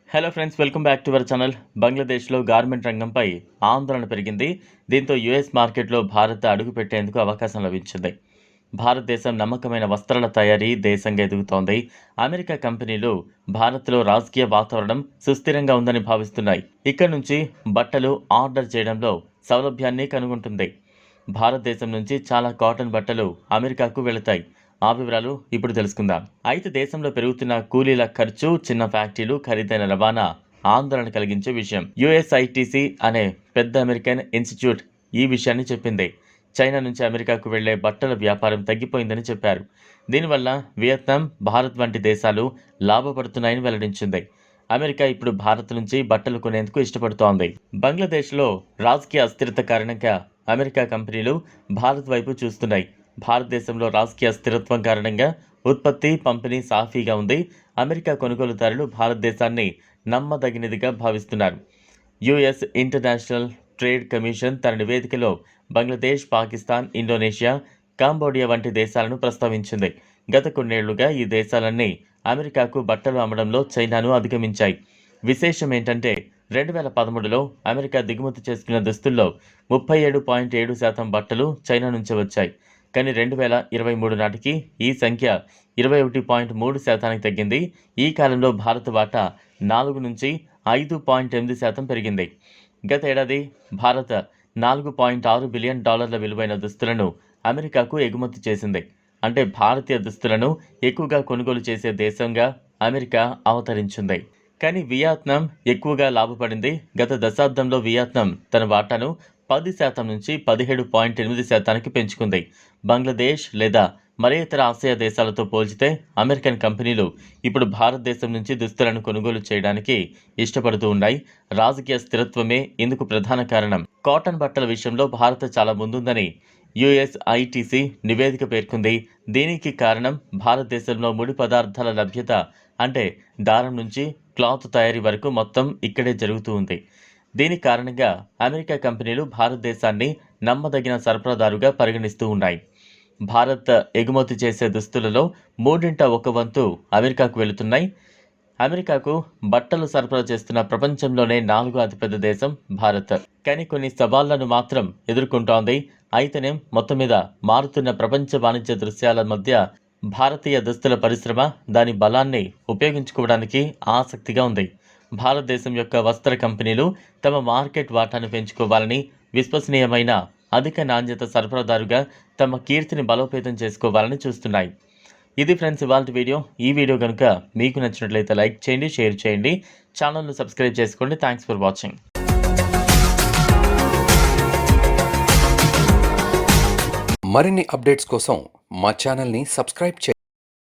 Hello friends, welcome back to our channel. బంగ్లాదేశ్లో garment రంగంపై ఆందోళన పెరిగింది. దీంతో యుఎస్ మార్కెట్లో భారత్ అడుగుపెట్టేందుకు అవకాశం లభించింది. భారతదేశం నమ్మకమైన వస్త్రాల తయారీ దేశంగా ఎదుగుతోంది. అమెరికా కంపెనీలు భారత్లో రాజకీయ వాతావరణం సుస్థిరంగా ఉందని భావిస్తున్నాయి. ఇక్కడ నుంచి బట్టలు ఆర్డర్ చేయడంలో సౌలభ్యాన్ని కనుగొంటుంది. భారతదేశం నుంచి చాలా కాటన్ బట్టలు అమెరికాకు వెళతాయి. ఆ వివరాలు ఇప్పుడు తెలుసుకుందాం. అయితే దేశంలో పెరుగుతున్న కూలీల ఖర్చు, చిన్న ఫ్యాక్టరీలు, ఖరీదైన రవాణా ఆందోళన కలిగించే విషయం. యుఎస్ఐటిసి అనే పెద్ద అమెరికన్ ఇన్స్టిట్యూట్ ఈ విషయాన్ని చెప్పింది. చైనా నుంచి అమెరికాకు వెళ్లే బట్టల వ్యాపారం తగ్గిపోయిందని చెప్పారు. దీనివల్ల వియత్నాం, భారత్ వంటి దేశాలు లాభపడుతున్నాయని వెల్లడించింది. అమెరికా ఇప్పుడు భారత్ నుంచి బట్టలు కొనేందుకు ఇష్టపడుతోంది. బంగ్లాదేశ్లో రాజకీయ అస్థిరత కారణంగా అమెరికా కంపెనీలు భారత్ వైపు చూస్తున్నాయి. భారతదేశంలో రాజకీయ స్థిరత్వం కారణంగా ఉత్పత్తి, పంపిణీ సాఫీగా ఉంది. అమెరికా కొనుగోలుదారులు భారతదేశాన్ని నమ్మదగినదిగా భావిస్తున్నారు. యుఎస్ ఇంటర్నేషనల్ ట్రేడ్ కమిషన్ తన నివేదికలో బంగ్లాదేశ్, పాకిస్తాన్, ఇండోనేషియా, కాంబోడియా వంటి దేశాలను ప్రస్తావించింది. గత కొన్నేళ్లుగా ఈ దేశాలన్నీ అమెరికాకు బట్టలు అమ్మడంలో చైనాను అధిగమించాయి. విశేషం ఏంటంటే 2013లో అమెరికా దిగుమతి చేసుకున్న దుస్తుల్లో 37.7% బట్టలు చైనా నుంచి వచ్చాయి. కానీ 2023 నాటికి ఈ సంఖ్య 21.3% తగ్గింది. ఈ కాలంలో భారత్ వాటా 4 నుంచి 5.8% పెరిగింది. గత ఏడాది భారత్ $4.6 బిలియన్ విలువైన దుస్తులను అమెరికాకు ఎగుమతి చేసింది. అంటే భారతీయ దుస్తులను ఎక్కువగా కొనుగోలు చేసే దేశంగా అమెరికా అవతరించింది. కానీ వియత్నాం ఎక్కువగా లాభపడింది. గత దశాబ్దంలో వియత్నాం తన వాటాను 10% నుంచి 17.8% పెంచుకుంది. బంగ్లాదేశ్ లేదా మరే ఇతర ఆసియా దేశాలతో పోల్చితే అమెరికన్ కంపెనీలు ఇప్పుడు భారతదేశం నుంచి దుస్తులను కొనుగోలు చేయడానికి ఇష్టపడుతూ ఉన్నాయి. రాజకీయ స్థిరత్వమే ఇందుకు ప్రధాన కారణం. కాటన్ బట్టల విషయంలో భారత్ చాలా ముందుందని యుఎస్ఐటిసి నివేదిక పేర్కొంది. దీనికి కారణం భారతదేశంలో ముడి పదార్థాల లభ్యత. అంటే దారం నుంచి క్లాత్ తయారీ వరకు మొత్తం ఇక్కడే జరుగుతూ ఉంది. దీని కారణంగా అమెరికా కంపెనీలు భారతదేశాన్ని నమ్మదగిన సరఫరాదారుగా పరిగణిస్తూ ఉన్నాయి. భారత్ ఎగుమతి చేసే దుస్తులలో 1/3 అమెరికాకు వెళుతున్నాయి. అమెరికాకు బట్టలు సరఫరా చేస్తున్న ప్రపంచంలోనే 4వ అతిపెద్ద దేశం భారత్. కానీ కొన్ని సవాళ్లను మాత్రం ఎదుర్కొంటోంది. అయితేనే మొత్తం మీద మారుతున్న ప్రపంచ వాణిజ్య దృశ్యాల మధ్య భారతీయ దుస్తుల పరిశ్రమ దాని బలాన్ని ఉపయోగించుకోవడానికి ఆసక్తిగా ఉంది. భారతదేశం యొక్క వస్త్ర కంపెనీలు తమ మార్కెట్ వాటాను పెంచుకోవాలని, విశ్వసనీయమైన అధిక నాణ్యత సరఫరాదారుగా తమ కీర్తిని బలోపేతం చేసుకోవాలని చూస్తున్నాయి. ఇది ఫ్రెండ్స్ ఇవాల్టి వీడియో. ఈ వీడియో కనుక మీకు నచ్చినట్లయితే లైక్ చేయండి, షేర్ చేయండి, ఛానల్ను సబ్స్క్రైబ్ చేసుకోండి. Thanks for watching. మరిన్ని అప్డేట్స్ కోసం మా ఛానల్ని సబ్స్క్రైబ్ చేయండి.